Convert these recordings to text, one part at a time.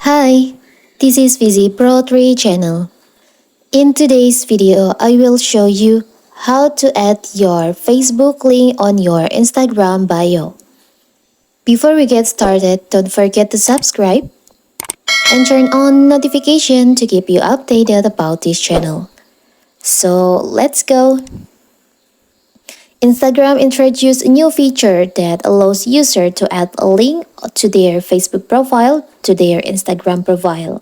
Hi, this is Vizi Pro 3 channel. In today's video, I will show you how to add your Facebook link on your Instagram bio. Before we get started, don't forget to subscribe and turn on notification to keep you updated about this channel. So let's go! Instagram introduced a new feature that allows users to add a link to their Facebook profile to their Instagram profile.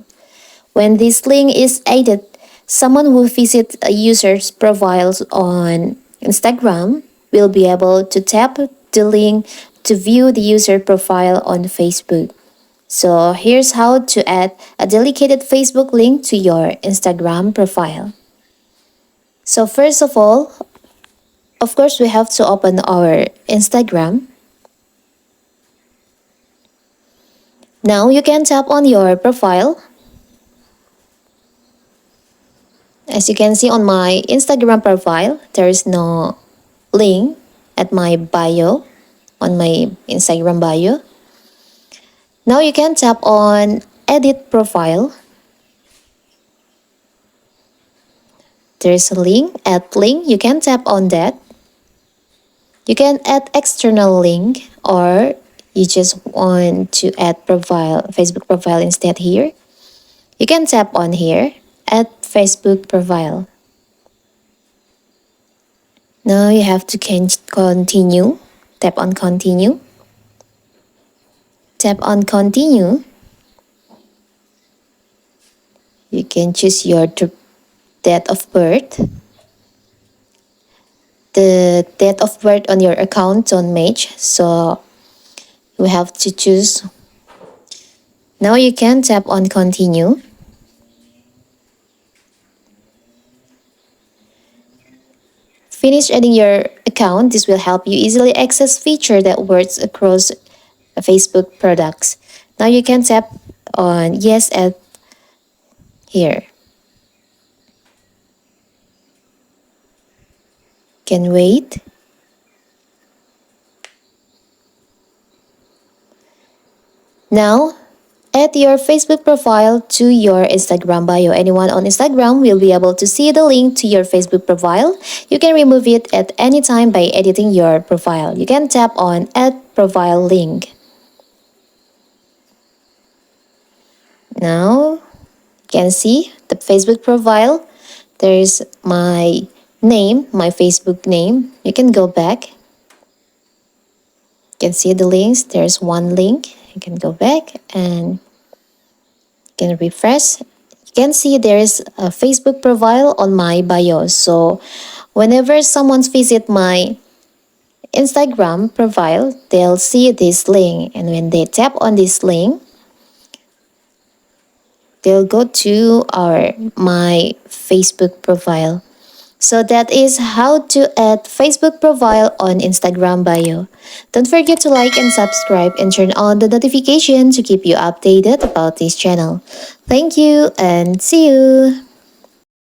When this link is added, someone who visits a user's profiles on Instagram will be able to tap the link to view the user profile on Facebook. So here's how to add a dedicated Facebook link to your Instagram profile. So first of course, we have to open our Instagram. Now you can tap on your profile. As you can see on my Instagram profile, there is no link at my bio, on my Instagram bio. Now you can tap on Edit Profile. There is a link, Add Link. You can tap on that. You can add external link, or you just want to add Facebook profile instead here. You can tap on here, Add Facebook Profile. Now you have to continue. Tap on Continue. Tap on Continue. You can choose your date of birth. The date of birth on your account don't match, so you have to choose. Now you can tap on Continue. Finish adding your account. This will help you easily access feature that works across Facebook products. Now you can tap on Yes at here. Can wait. Now, add your Facebook profile to your Instagram bio. Anyone on Instagram will be able to see the link to your Facebook profile. You can remove it at any time by editing your profile. You can tap on Add Profile Link. Now, you can see the Facebook profile. There is my name, my Facebook name. You can go back. You can see the links. There's one link. You can go back and you can refresh. You can see there is a Facebook profile on my bio. So whenever someone visits my Instagram profile, they'll see this link. And when they tap on this link, they'll go to my Facebook profile. So that is how to add Facebook profile on Instagram bio. Don't forget to like and subscribe and turn on the notification to keep you updated about this channel. Thank you and see you!